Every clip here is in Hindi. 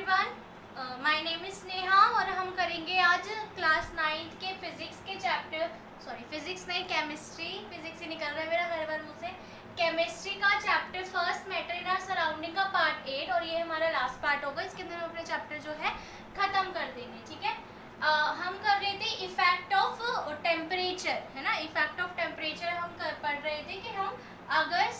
Everyone, my name is Sneha और हम करेंगे आज क्लास 9th के फिजिक्स के चैप्टर फिजिक्स नहीं केमिस्ट्री, फिजिक्स ही निकल रहा है मेरा हर बार मुंह से। केमिस्ट्री का chapter first matter in our surrounding का पार्ट 8 और ये हमारा लास्ट पार्ट होगा। इसके अंदर हम अपने चैप्टर जो है खत्म कर देंगे। ठीक है, हम कर रहे थे इफेक्ट ऑफ टेम्परेचर, है ना। इफेक्ट ऑफ टेम्परेचर हम पढ़ रहे थे कि हम अगर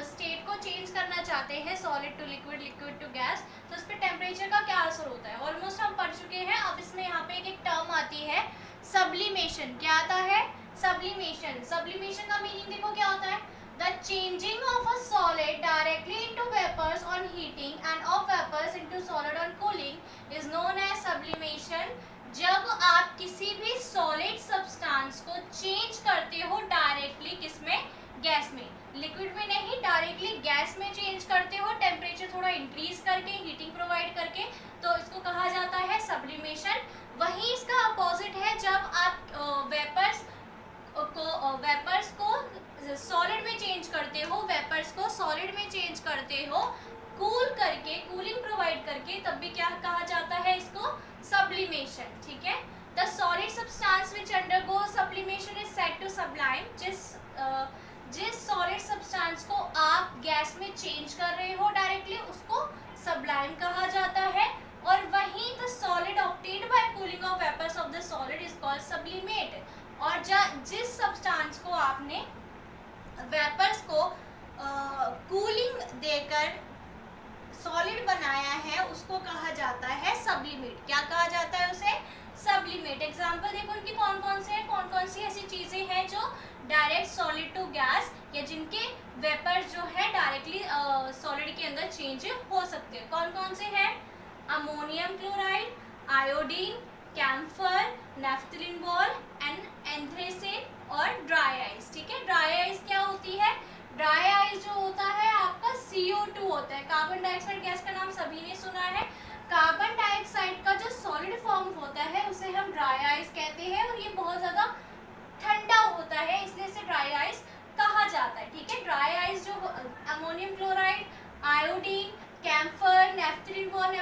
स्टेट को चेंज करना चाहते हैं solid to liquid, liquid to gas, तो उस पर टेम्परेचर का क्या असर होता है। ऑलमोस्ट हम पढ़ चुके हैं। अब इसमें यहाँ पे एक टर्म आती है सब्लिमेशन। क्या आता है? सब्लिमेशन। सब्लिमेशन का मीनिंग देखो क्या होता है। The changing of a solid directly into vapours on heating and of vapours into solid on cooling is known as sublimation. जब आप किसी भी सॉलिड सब्सटेंस को चेंज करते हो डायरेक्टली, किसमें? गैस में। लिक्विड में नहीं, डायरेक्टली गैस में चेंज करते हो, टेम्परेचर थोड़ा इंक्रीज करके, हीटिंग प्रोवाइड करके, तो इसको कहा जाता है सब्लिमेशन। वहीं इसका अपोजिट है जब आप वेपर्स को सॉलिड में चेंज करते हो, वेपर्स को सॉलिड में चेंज करते हो कूल करके, कूलिंग प्रोवाइड करके, तब भी क्या कहा जाता है इसको? सब्लिमेशन। ठीक है, the solid substance which undergo sublimation is said to sublime. जिस सॉलिड सब्सटेंस को आप गैस में चेंज कर रहे हो डायरेक्टली, उसको सब्लाइम कहा जाता है। और वहीं the solid obtained by cooling of vapours of the solid is called sublimate. और जिस सब्सटेंस को आपने वेपर्स को कूलिंग देकर सॉलिड बनाया है, उसको कहा जाता है सब्लिमेट। क्या कहा जाता है उसे? सब्लिमेट। एग्जाम्पल देखो इनकी कौन कौन से हैं, कौन कौन सी ऐसी चीजें हैं जो डायरेक्ट सॉलिड टू गैस या जिनके वेपर जो है डायरेक्टली सॉलिड के अंदर चेंज हो सकते हैं। कौन कौन से हैं? Ammonium chloride, iodine, camphor, naphthalene ball and anthracene और ड्राई आइस। ठीक है, ड्राई आइस क्या होती है? ड्राई आइस जो होता है आपका CO2 होता है। कार्बन डाइऑक्साइड गैस का नाम सभी ने सुना है। कार्बन डाइऑक्साइड का जो सॉलिड फॉर्म होता है उसे हम ड्राई आइस कहते हैं और ये बहुत ज़्यादा ठंडा होता है, इसलिए इसे ड्राई आइस कहा जाता है। ठीक है, ड्राई आइस जो ammonium chloride, iodine, camphor, naphthalene ball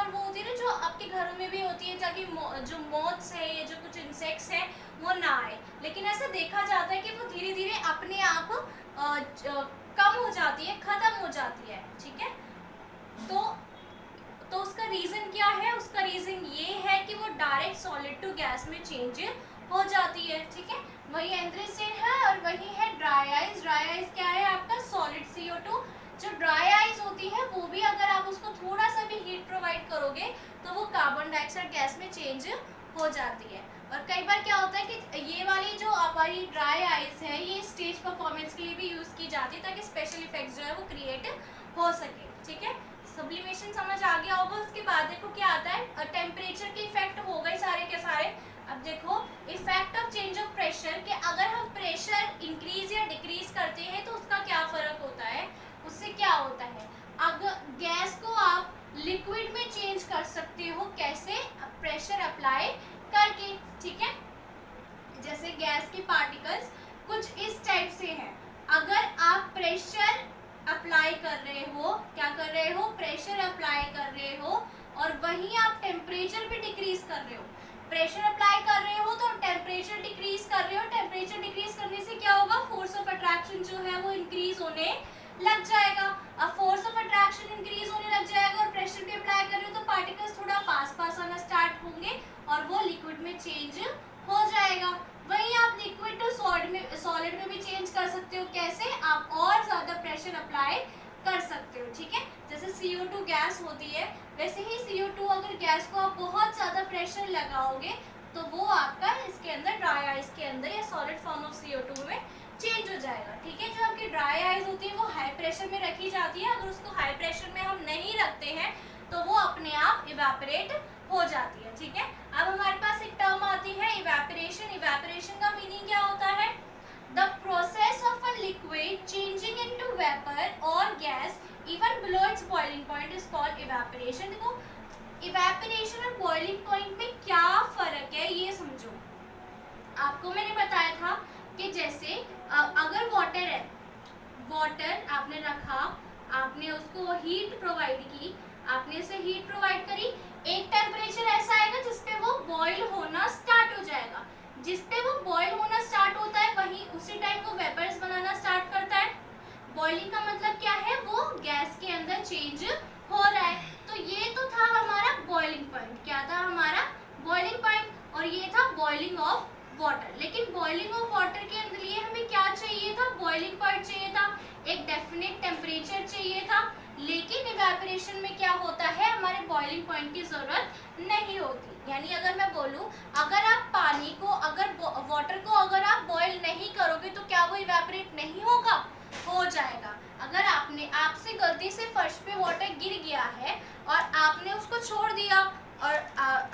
वो होती है ना जो आपके घरों में भी होती है, ताकि जो मोथ्स है या जो कुछ इंसेक्ट्स हैं वो ना आए। लेकिन ऐसा देखा जाता है कि वो धीरे धीरे अपने आप कम हो जाती है, खत्म हो जाती है। ठीक है, तो उसका रीजन क्या है? उसका रीजन ये है कि वो डायरेक्ट सॉलिड टू गैस में चेंज हो जाती है। ठीक है, वही एंथ्रेसिन है और वही है ड्राई आइस। ड्राई आइस क्या है आपका? Solid CO2। जो ड्राई आइस होती है वो भी अगर आप उसको थोड़ा सा भी हीट प्रोवाइड करोगे तो वो कार्बन डाइऑक्साइड गैस में चेंज हो जाती है। और कई बार क्या होता है कि ये वाली जो हमारी ड्राई आइस है ये स्टेज परफॉर्मेंस के लिए भी यूज की जाती है ताकि स्पेशल इफेक्ट्स जो है वो क्रिएट हो सके। ठीक है, सब्लिमेशन समझ आ गया होगा। उसके बाद देखो क्या आता है, टेम्परेचर के इफेक्ट हो गए सारे के सारे। अब देखो effect of change of pressure, कि अगर हम प्रेशर इंक्रीज या डिक्रीज करते हैं तो उसका क्या फर्क होता है, उससे क्या होता है। अगर गैस को आप लिक्विड में चेंज कर सकते हो, कैसे? प्रेशर अप्लाई करके। ठीक है, जैसे गैस के पार्टिकल्स कुछ इस टाइप से हैं। अगर आप प्रेशर अप्लाई कर रहे हो, क्या कर रहे हो? प्रेशर अप्लाई कर रहे हो और वहीं आप टेम्परेचर भी डिक्रीज कर रहे हो। प्रेशर अप्लाई कर रहे हो तो टेम्परेचर डिक्रीज कर रहे हो। टेम्परेचर डिक्रीज करने से क्या होगा? फोर्स ऑफ अट्रैक्शन जो है वो इंक्रीज होने लग जाएगा। अब फोर्स ऑफ अट्रैक्शन इंक्रीज होने लग जाएगा और प्रेशर भी अप्लाई कर रहे हो तो पार्टिकल्स थोड़ा पास पास आना स्टार्ट होंगे और वो लिक्विड में चेंज हो जाएगा। वहीं आप लिक्विड टू सॉलिड में भी चेंज कर सकते हो। कैसे? आप और ज्यादा प्रेशर अप्लाई कर सकते हो। ठीक है, जैसे CO2 गैस होती है, वैसे ही CO2 अगर गैस को आप बहुत ज्यादा प्रेशर लगाओगे तो वो आपका इसके अंदर ड्राई आइस के अंदर या सॉलिड फॉर्म ऑफ CO2 में चेंज हो जाएगा। ठीक है, जो आपकी ड्राई आइस होती है वो हाई प्रेशर में रखी जाती है। अगर उसको हाई प्रेशर में हम नहीं रखते हैं तो वो अपने आप इवेपोरेट हो जाती है। ठीक है, अब हमारे पास एक टर्म आती है इवेपोरेशन। इवेपोरेशन का मीनिंग क्या होता है? The process of a liquid changing into vapour और gas even below its boiling point is called evaporation. देखो इवेपोरेशन और बॉइलिंग पॉइंट में क्या फर्क है ये समझो। आपको मैंने बताया था कि जैसे अगर वाटर है, वाटर आपने रखा, आपने उसको हीट प्रोवाइड की, आपने इसे हीट प्रोवाइड करी, एक टेम्परेचर ऐसा आएगा जिसपे वो बॉईल होना स्टार्ट हो जाएगा। जिसपे वो बॉईल होना स्टार्ट होता है वही उसी टाइम वो वेपर्स बनाना स्टार्ट करता है। बॉइलिंग का मतलब क्या है, वो गैस के अंदर चेंज हो रहा है। तो ये तो था हमारा बॉइलिंग पॉइंट। क्या था हमारा बॉइलिंग पॉइंट, और ये था बॉइलिंग ऑफ वाटर। लेकिन बॉइलिंग ऑफ वाटर के लिए हमें क्या चाहिए था, बॉइलिंग पॉइंट चाहिए था, एक डेफिनेट टेम्परेचर चाहिए था। लेकिन इवेपोरेशन में क्या होता है, हमारे बॉइलिंग पॉइंट की जरूरत नहीं होती। यानी अगर मैं बोलूं, अगर आप पानी को, अगर वाटर को अगर आप बॉईल नहीं करोगे तो क्या वो इवेपोरेट नहीं होगा, हो जाएगा। अगर आपसे गलती से फर्श पे वाटर गिर गया है और आपने उसको छोड़ दिया, और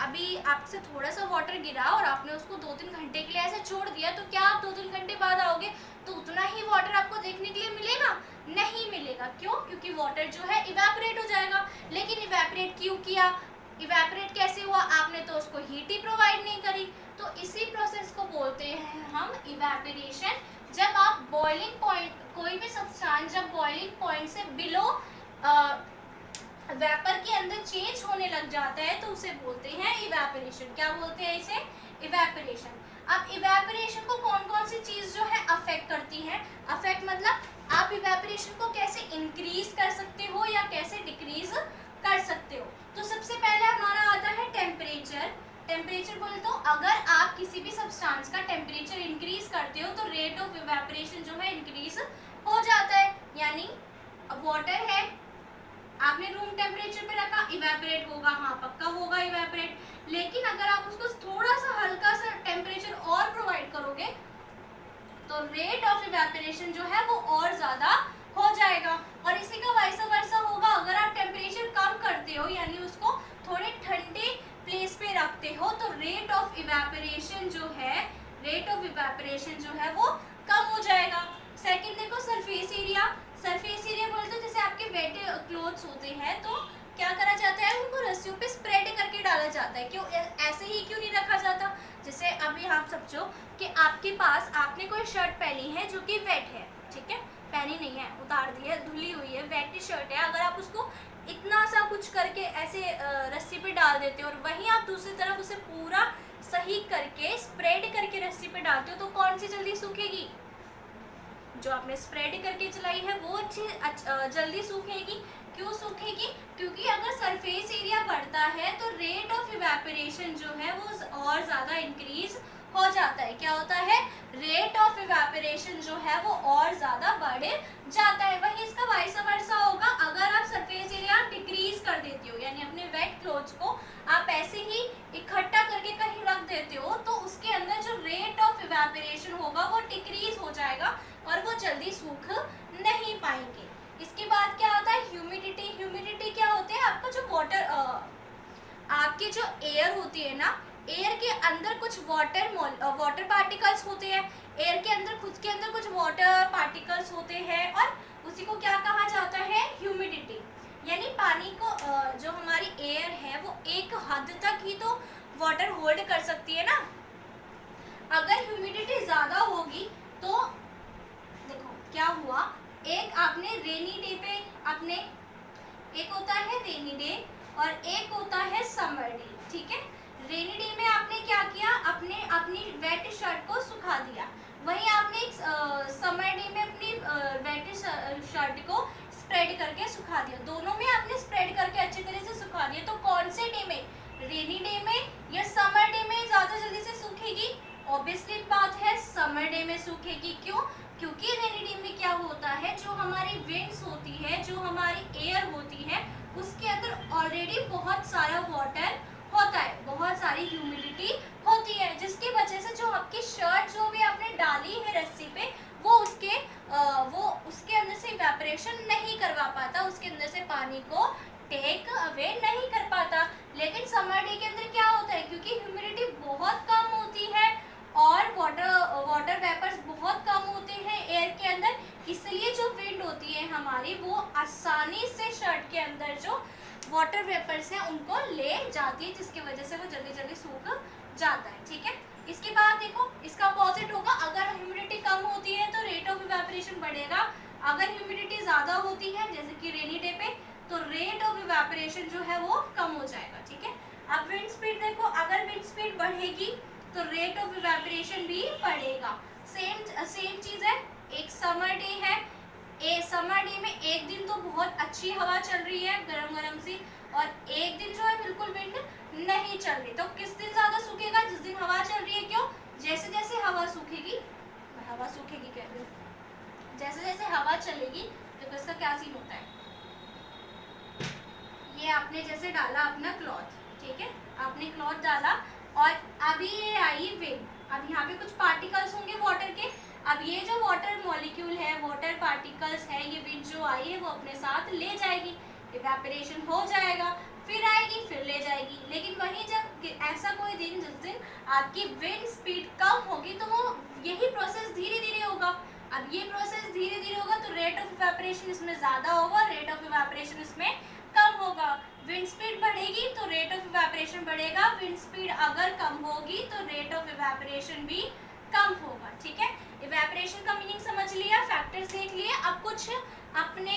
अभी आपसे थोड़ा सा वाटर गिरा और आपने उसको 2-3 घंटे के लिए ऐसे छोड़ दिया, तो क्या आप 2-3 घंटे बाद आओगे तो उतना ही वाटर आपको देखने के लिए मिलेगा, नहीं मिलेगा। क्यों? क्योंकि वाटर जो है इवेपोरेट हो जाएगा। लेकिन इवेपोरेट क्यों किया, इवेपोरेट कैसे हुआ, आपने तो उसको हीट ही प्रोवाइड नहीं करी। तो इसी प्रोसेस को बोलते हैं हम इवेपोरेशन। जब आप बॉइलिंग पॉइंट, कोई भी सब्सटेंस जब बॉइलिंग पॉइंट से बिलो वेपर के अंदर चेंज होने लग जाता है तो उसे बोलते हैं इवेपोरेशन। क्या बोलते हैं इसे, इवेपोरेशन। अब इवेपोरेशन को कौन कौन सी चीज जो है अफेक्ट करती है, अफेक्ट मतलब आप इवेपोरेशन को कैसे इंक्रीज कर सकते हो या कैसे डिक्रीज कर सकते हो। तो सबसे पहले हमारा आता है टेम्परेचर। टेम्परेचर बोले तो अगर आप किसी भी सब्सटेंस का टेम्परेचर इंक्रीज करते हो तो रेट ऑफ इवेपोरेशन जो है इंक्रीज हो जाता है। यानी वाटर है, आपने रूम टेम्परेचर पे रखा, इवेपोरेट होगा, हाँ पक्का होगा इवेपोरेट। लेकिन अगर आप उसको थोड़ा सा हल्का सा टेम्परेचर और प्रोवाइड करोगे तो रेट ऑफ इवेपोरेशन जो है वो और ज्यादा हो जाएगा। और इसी का वाइस वर्सा होगा, अगर आप टेम्परेचर कम करते हो यानी उसको थोड़े ठंडे प्लेस पे रखते हो तो रेट ऑफ इवेपोरेशन जो है, रेट ऑफ इवेपोरेशन जो है वो कम हो जाएगा। सेकंड देखो सरफेस एरिया। सरफेस एरिया बोलते हैं जैसे आपके वेट क्लोथ्स होते हैं तो क्या करा जाता है, उनको रस्सियों पे स्प्रेड करके डाला जाता है। क्यों, ऐसे ही क्यों नहीं रखा जाता। जैसे अभी आप समझो कि आपके पास, आपने कोई शर्ट पहनी है जो कि वेट है, ठीक है, पहनी नहीं है, उतार दी है, धुली हुई है, वेट शर्ट है, अगर आप उसको इतना सा कुछ करके ऐसे रस्सी पे डाल देते हो और वहीं आप दूसरी तरफ उसे पूरा सही करके स्प्रेड करके रस्सी पे डालते हो तो कौन सी जल्दी सूखेगी, जो आपने स्प्रेड करके चलाई है वो जल्दी सूखेगी। क्यों सूखेगी, क्योंकि अगर सरफेस एरिया बढ़ता है तो रेट ऑफ इवेपोरेशन जो है वो और ज़्यादा इंक्रीज हो जाता है। क्या होता है, रेट ऑफ इवेपोरेशन जो है वो और ज़्यादा बढ़ जाता है। वहीं इसका वाइस वर्सा होगा, अगर आप सरफेस एरिया डिक्रीज कर देते हो यानी अपने वेट क्लोथ्स को आप ऐसे ही इकट्ठा करके कहीं रख देते हो तो उसके अंदर जो रेट ऑफ इवेपोरेशन होगा वो डिक्रीज हो जाएगा और वो जल्दी सूख नहीं पाएंगे। इसके बाद क्या होता है, ह्यूमिडिटी। ह्यूमिडिटी क्या होता है, आपका जो वाटर, आपकी जो एयर होती है ना, एयर के अंदर कुछ वाटर पार्टिकल्स होते हैं, एयर के अंदर खुद के अंदर कुछ वाटर पार्टिकल्स होते हैं और उसी को क्या कहा जाता है, ह्यूमिडिटी। यानी पानी को, जो हमारी एयर है वो एक हद तक ही तो वाटर होल्ड कर सकती है ना। अगर ह्यूमिडिटी ज़्यादा होगी तो देखो क्या हुआ, एक आपने रेनी डे पे, आपने, एक होता है रेनी डे और एक होता है समर डे, ठीक है। रेनी डे में आपने क्या किया, अपनी वेट शर्ट को सुखा दिया, वहीं आपने समर डे में अपनी वेट शर्ट को स्प्रेड करके सुखा दिया। दोनों में आपने स्प्रेड करके अच्छी तरह से सुखा दिया, तो कौन से डे में, रेनी डे में या समर डे में ज़्यादा जल्दी से सूखेगी? ऑब्वियसली बात है समर डे में सूखेगी। क्यों? क्योंकि रेनी डे में क्या होता है, जो हमारी विंड्स होती है, जो हमारी एयर होती है, उसके अंदर ऑलरेडी बहुत सारा वाटर होता है, बहुत सारी ह्यूमिडिटी होती है, जिसकी वजह से जो आपकी शर्ट जो भी आपने डाली है रस्सी पे वो उसके अंदर से इवेपोरेशन नहीं करवा पाता, उसके अंदर से पानी को टेक अवे नहीं कर पाता। लेकिन समर डे के अंदर क्या होता है, क्योंकि ह्यूमिडिटी बहुत कम होती है और वाटर वेपर्स बहुत कम होते हैं एयर के अंदर, इसलिए जो विंड होती है हमारी वो आसानी से शर्ट के अंदर जो वाटर वेपर्स हैं उनको ले जाती है, जिसकी वजह से वो जल्दी जल्दी सूख जाता है, ठीक है। इसके बाद देखो इसका अपोजिट होगा, अगर ह्यूमिडिटी कम होती है तो रेट ऑफ इवेपोरेशन बढ़ेगा, अगर ह्यूमिडिटी ज़्यादा होती है जैसे कि रेनी डे पे तो रेट ऑफ इवेपोरेशन जो है वो कम हो जाएगा, ठीक है। अब विंड स्पीड देखो, अगर विंड स्पीड बढ़ेगी तो रेट ऑफ इवेपोरेशन भी बढ़ेगा। सेम चीज है, एक समर डे है, समर डे में एक दिन तो बहुत अच्छी हवा चल रही है गरम गरम सी, और एक दिन जो है बिल्कुल विंड नहीं चल रही। तो किस दिन ज्यादा सूखेगा? जिस दिन हवा चल रही है। क्यों? जैसे जैसे हवा सूखेगी कह रही हूँ, जैसे जैसे हवा चलेगी तो इसका क्या सीन होता है, ये आपने जैसे डाला अपना क्लॉथ, ठीक है, आपने क्लॉथ डाला और अभी ये आई विंड, अब यहाँ पे कुछ पार्टिकल्स होंगे वाटर के, अब ये जो वाटर मॉलिक्यूल है, वाटर पार्टिकल्स है, ये विंड जो आई है वो अपने साथ ले जाएगी, इवेपोरेशन हो जाएगा, फिर आएगी, फिर ले जाएगी। लेकिन वहीं जब ऐसा कोई दिन जिस दिन आपकी विंड स्पीड कम होगी तो वो यही प्रोसेस धीरे धीरे होगा। अब ये प्रोसेस धीरे धीरे होगा तो रेट ऑफ इवेपोरेशन इसमें ज्यादा होगा, रेट ऑफ इवेपोरेशन इसमें कम होगा। विंड स्पीड बढ़ेगी तो रेट ऑफ इवेपोरेशन बढ़ेगा, विंड स्पीड अगर कम होगी तो रेट ऑफ इवेपोरेशन भी कम होगा, ठीक है। इवेपोरेशन का मीनिंग समझ लिया, फैक्टर्स देख लिए। अब कुछ अपने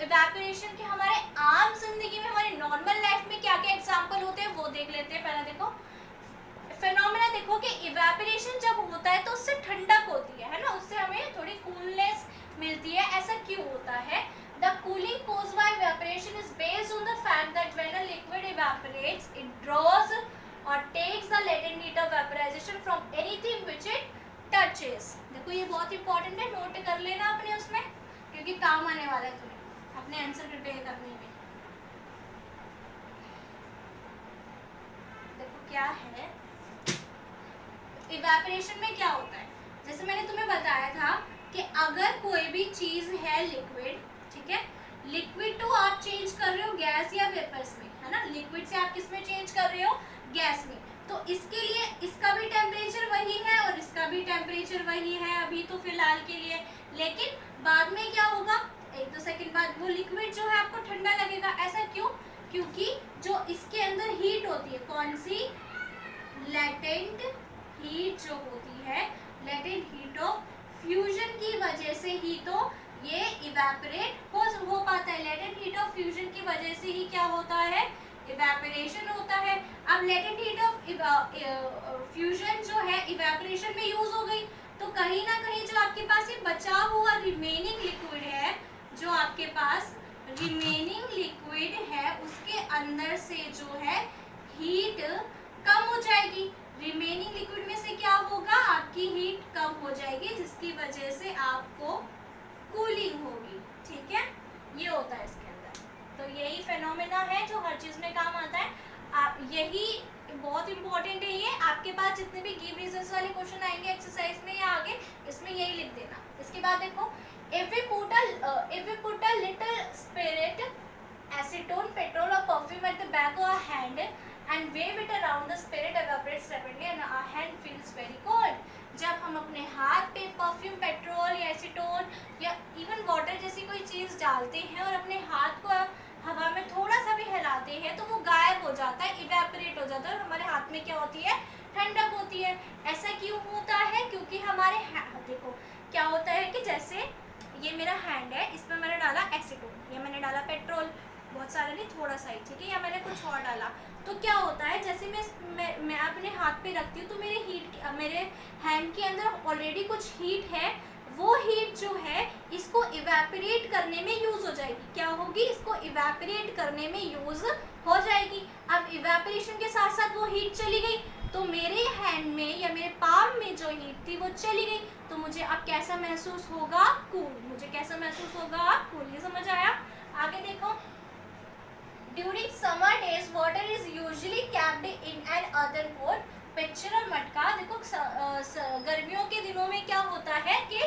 इवेपोरेशन के हमारे आम जिंदगी में, हमारे नॉर्मल लाइफ में क्या क्या एग्जांपल होते हैं वो देख लेते हैं। पहले देखो फेनोमेना, देखो कि इवेपोरेशन जब होता है तो उससे ठंडक होती है ना, उससे हमें थोड़ी कूलनेस मिलती है। ऐसा क्यों होता है? The cooling caused by evaporation is based on the fact that when a liquid evaporates, it draws or takes the latent heat of vaporization from anything which it touches. देखो ये बहुत इंपॉर्टेंट है, नोट कर लेना अपने उसमें, क्योंकि काम आने वाला है तुम्हें अपने आंसर प्रिपेयर करने में। देखो क्या है इवेपोरेशन में क्या होता है, जैसे मैंने तुम्हें बताया था कि अगर कोई भी चीज है लिक्विड, ठीक है, लिक्विड टू आप चेंज कर रहे हो गैस या वेपर्स में, है ना, लिक्विड से आप किस में चेंज कर रहे हो? गैस में। तो इसके लिए इसका भी टेम्परेचर वही है और इसका भी टेम्परेचर वही है अभी तो फिलहाल के लिए, लेकिन बाद में क्या होगा, 1-2 सेकंड बाद वो लिक्विड जो है आपको ठंडा लगेगा। ऐसा क्यों? क्योंकि जो इसके अंदर हीट होती है, कौन सी? लेटेंट हीट जो होती है, लेटेंट हीट ऑफ फ्यूजन की वजह से ही तो ये इवेपोरेट हो पाता है। लेटेंट हीट ऑफ फ्यूजन की वजह से ही क्या होता है? इवेपोरेशन होता है। अब लेटेंट हीट ऑफ फ्यूजन जो है इवेपोरेशन में यूज हो गई, तो कहीं ना कहीं जो आपके पास ये बचा हुआ रिमेनिंग लिक्विड है, जो आपके पास रिमेनिंग लिक्विड है, उसके अंदर से जो है हीट कम हो जाएगी। रिमेनिंग लिक्विड में से क्या होगा? आपकी हीट कम हो जाएगी, जिसकी वजह से आपको कूलिंग होगी, ठीक है। ये होता है इसके अंदर। तो यही फेनोमेना है जो हर चीज में काम आता है। आप यही बहुत इंपॉर्टेंट है, ये आपके पास जितने भी गिव रीजंस वाले क्वेश्चन आएंगे एक्सरसाइज में या आगे, इसमें यही लिख देना। इसके बाद देखो, if we put a little spirit, acetone, petrol or perfume at the back of our hand and wave it around, the spirit evaporates rapidly and our hand feels very cold. जब हम अपने हाथ पे परफ्यूम, पेट्रोल या एसीटोन या इवन वाटर जैसी कोई चीज़ डालते हैं और अपने हाथ को हवा में थोड़ा सा भी हिलाते हैं तो वो गायब हो जाता है, इवेपोरेट हो जाता है और हमारे हाथ में क्या होती है? ठंडक होती है। ऐसा क्यों होता है? क्योंकि हमारे देखो क्या होता है कि जैसे ये मेरा हैंड है, इसमें मैंने डाला एसीटोन या मैंने डाला पेट्रोल, बहुत सारा नहीं, थोड़ा सा ही, ठीक है, या मैंने कुछ और डाला, तो क्या होता है जैसे मैं अपने हाथ पे रखती हूँ तो मेरे हैंड के अंदर ऑलरेडी कुछ हीट है, वो हीट जो है इसको इवेपोरेट करने में यूज हो जाएगी। क्या होगी? इसको इवेपोरेट करने में यूज हो जाएगी। अब इवेपोरेशन के साथ साथ वो हीट चली गई तो मेरे हैंड में या मेरे पाम में जो हीट थी वो चली गई, तो मुझे अब कैसा महसूस होगा? कूल। मुझे कैसा महसूस होगा? कूल। ये समझ आया? आगे देखो, during summer days water is usually capped in an other pot. Picture और मटका, देखो गर्मियों के दिनों में क्या होता है कि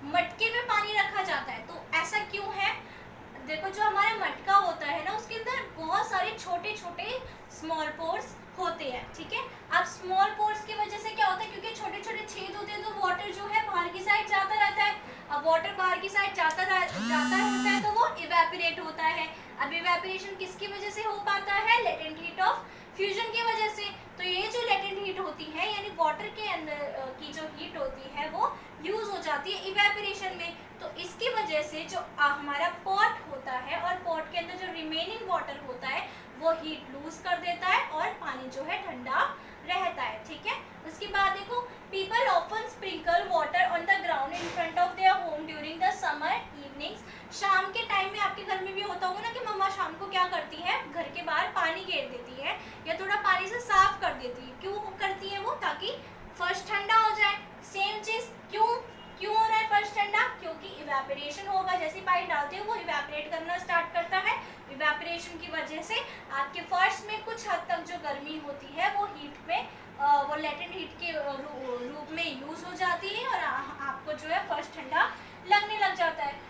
मटके में पानी रखा जाता है, तो ऐसा क्यों है? देखो जो हमारा मटका होता है ना, उसके अंदर बहुत सारे छोटे छोटे स्मॉल पोर्स होते हैं, ठीक है। अब स्मॉल पोर्स की वजह से क्या होता है, क्योंकि छोटे छोटे छेद होते हैं तो वाटर जो है बाहर की साइड जाता रहता है। अब वाटर बाहर की साइड जाता रहता है तो वो इवेपोरेट होता है। अब इवेपोरेशन किसकी वजह से हो पाता है? लेटेंट हीट ऑफ फ्यूजन की वजह से। तो ये जो लेटेंट हीट होती है यानी वाटर के अंदर की जो हीट होती है वो यूज हो जाती है इवेपोरेशन में। तो इसकी वजह से जो हमारा पॉट होता है और पॉट के अंदर जो रिमेनिंग वाटर होता है वो हीट लूज कर देता है और पानी जो है ठंडा रहता है, ठीक है। उसके बाद देखो, people often sprinkle water on the ground in front of their home during the summer evenings. शाम के टाइम में आपके घर में भी होता होगा ना कि मम्मा शाम को क्या करती है, घर के बाहर पानी घेर देती है या थोड़ा पानी से साफ कर देती है। क्यों करती है वो? ताकि फर्श ठंडा हो जाए। सेम चीज क्यों हो रहा है फर्श ठंडा? क्योंकि इवेपोरेशन होगा, जैसे पानी डालते हो वो इवेपोरेट करना स्टार्ट करता है। इवेपोरेशन की वजह से आपके फर्श में कुछ हद तक जो गर्मी होती है वो हीट में वो लेटेंट हीट के रूप में यूज हो जाती है और आपको जो है फर्श ठंडा लगने लग जाता है।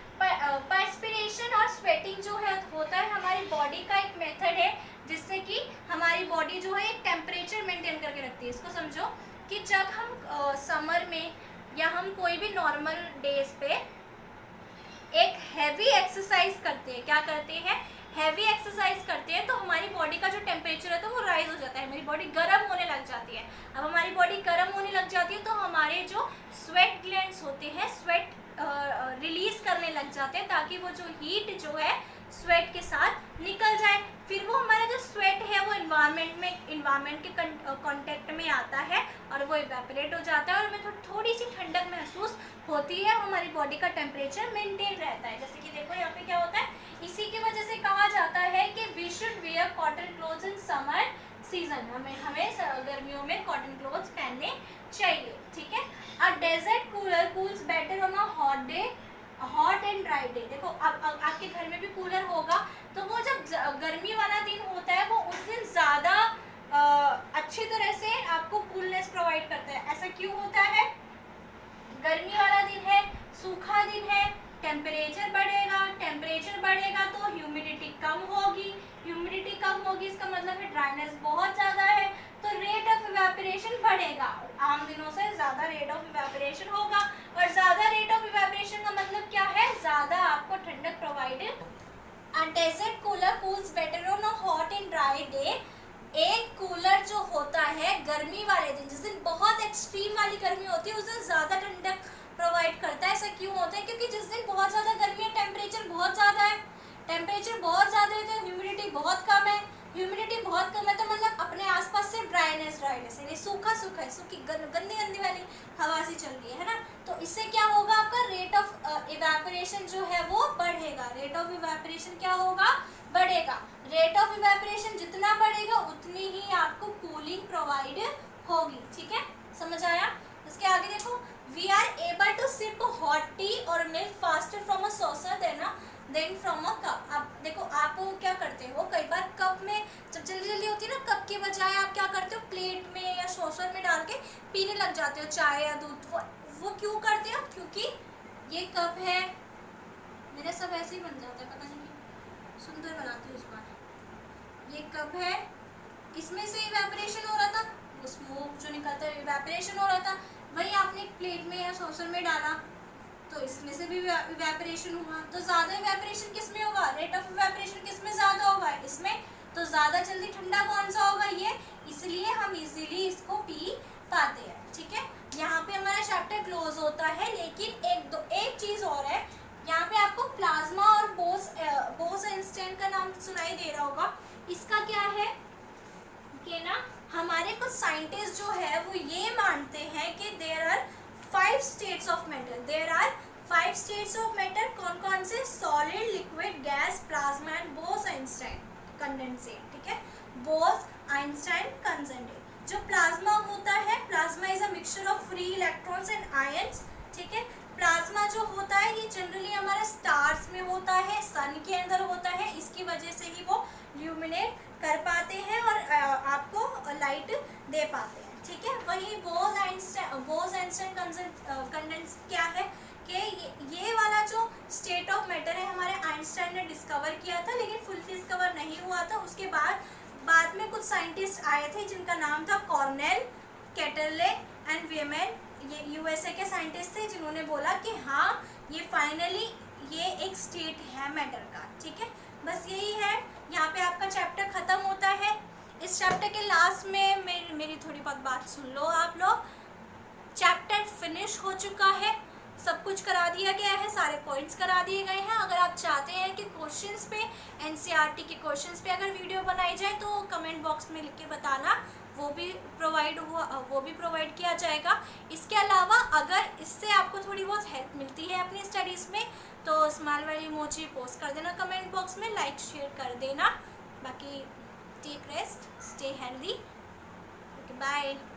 पर्सपिरेशन और स्वेटिंग जो है होता है हमारी बॉडी का एक मेथड है जिससे कि हमारी बॉडी जो है एक टेम्परेचर मेंटेन करके रखती है। इसको समझो कि जब हम समर में या हम कोई भी नॉर्मल डेज पे एक हैवी एक्सरसाइज करते हैं, क्या करते हैं, हैवी एक्सरसाइज करते हैं, तो हमारी बॉडी का जो टेम्परेचर है तो वो राइज हो जाता है, हमारी बॉडी गर्म होने लग जाती है। अब हमारी बॉडी गर्म होने लग जाती है तो हमारे जो स्वेट ग्लैंड्स होते हैं स्वेट रिलीज करने लग जाते हैं ताकि वो जो हीट जो है स्वेट के साथ निकल जाए। फिर वो हमारा जो स्वेट है वो इन्वायरमेंट के कांटेक्ट में आता है और वो इवेपोरेट हो जाता है और हमें थोड़ी सी ठंडक महसूस होती है, हमारी बॉडी का टेम्परेचर मेंटेन रहता है। जैसे कि देखो यहाँ पे क्या होता है, इसी की वजह से कहा जाता है कि we should wear cotton clothes in summer season. हमें गर्मियों में कॉटन क्लोथ्स पहनने चाहिए, ठीक है। A desert cooler cools better on a hot day, hot and dry day. देखो अब आपके घर में भी कूलर होगा तो वो जब गर्मी वाला दिन होता है वो उस दिन ज़्यादा अच्छी तरह से आपको कूलनेस प्रोवाइड करता है। ऐसा क्यों होता है? गर्मी वाला दिन है, सूखा दिन है, टेम्परेचर बढ़ेगा तो ह्यूमिडिटी कम होगी, इसका मतलब है ड्राइनेस बहुत ज़्यादा है तो रेट ऑफ इवेपोरेशन बढ़ेगा, आम दिनों से ज़्यादा रेट ऑफ इवेपोरेशन होगा और ज़्यादा रेट ऑफ इवेपोरेशन का मतलब क्या है, ज़्यादा आपको ठंडक provide. A desert cooler cools better on a hot and dry day. एक कूलर जो होता है गर्मी वाले दिन, जिस दिन बहुत एक्सट्रीम वाली गर्मी होती है उस दिन ज़्यादा ठंडक प्रोवाइड करता है। ऐसा क्यों होता है? क्योंकि जिस दिन बहुत ज़्यादा गर्मी है टेम्परेचर बहुत ज़्यादा है, तो ह्यूमिडिटी बहुत कम है, तो मतलब अपने आसपास से ड्राइनेस यानी सूखा है, सूखी गंदी वाली हवा से चल रही है ना, तो इससे क्या होगा, आपका रेट ऑफ इवेपोरेशन जो है वो बढ़ेगा। रेट ऑफ इवेपोरेशन क्या होगा? बढ़ेगा। रेट ऑफ इवेपोरेशन जितना बढ़ेगा उतनी ही आपको कूलिंग प्रोवाइड होगी, ठीक है, समझ आया। इसके आगे देखो, we are able to sip hot tea और milk faster from a saucer than from a cup. अब देखो आप क्या करते हो, कई बार कप में जब जल्दी होती है ना, कप के बजाय आप क्या करते हो, प्लेट में या सॉसर में डाल के पीने लग जाते हो चाय या दूध। वो क्यों करते हो? क्योंकि ये कप है, मेरा सब ऐसे ही बन जाता है, पता नहीं क्यों, सुंदर बनाती हूँ इस बार। ये कप है, इसमें से इवेपोरेशन हो रहा था, वो स्मोक जो निकलता है इवेपोरेशन हो रहा था, वही आपने एक प्लेट में या सॉसर में डाला तो इसमें से भी इवेपोरेशन हुआ। तो ज़्यादा इवेपोरेशन किस में होगा, रेट ऑफ इवेपोरेशन किस में ज़्यादा होगा, इसमें। तो ज़्यादा जल्दी ठंडा कौन सा होगा, ये, इसलिए हम इजीली इसको पी पाते हैं, ठीक है। यहाँ पे हमारा चैप्टर क्लोज होता है, लेकिन एक चीज़ और है, यहाँ पे आपको प्लाज्मा और बोस-आइंस्टाइन का नाम सुनाई दे रहा होगा। इसका क्या है कि ना, हमारे कुछ साइंटिस्ट जो है वो ये मानते हैं कि there are 5 states of matter. कौन से? Solid, liquid, gas, plasma and Bose Einstein condensate, ठीक है, बोस-आइंस्टाइन कंडेंसेट। जो प्लाज्मा होता है, plasma is a mixture of free electrons and ions, ठीक है। प्लाज्मा जो होता है ये जनरली हमारा स्टार्स में होता है, सन के अंदर होता है, इसकी वजह से ही वो ल्यूमिनेट कर पाते हैं और आपको लाइट दे पाते हैं, ठीक है। वही बोस-आइंस्टाइन कंडेंस क्या है कि ये वाला जो स्टेट ऑफ मैटर है हमारे आइंस्टाइन ने डिस्कवर किया था, लेकिन फुल डिस्कवर नहीं हुआ था। उसके बाद में कुछ साइंटिस्ट आए थे जिनका नाम था कॉर्नेल, कैटरले एंड वीएमएन। ये यूएसए के साइंटिस्ट थे जिन्होंने बोला कि हाँ ये फाइनली ये एक स्टेट है मैटर का, ठीक है। बस यही है, यहाँ पे आपका चैप्टर ख़त्म होता है। इस चैप्टर के लास्ट में मेरी थोड़ी बहुत बात सुन लो आप लोग। चैप्टर फिनिश हो चुका है, सब कुछ करा दिया गया है, सारे पॉइंट्स करा दिए गए हैं। अगर आप चाहते हैं कि क्वेश्चंस पे, एनसीईआरटी के क्वेश्चंस पे अगर वीडियो बनाई जाए तो कमेंट बॉक्स में लिख के बताना, वो भी प्रोवाइड किया जाएगा। इसके अलावा अगर इससे आपको थोड़ी बहुत हेल्प मिलती है अपनी स्टडीज़ में तो स्माइल वाली इमोजी पोस्ट कर देना कमेंट बॉक्स में, लाइक शेयर कर देना। बाकी take rest, stay healthy, bye.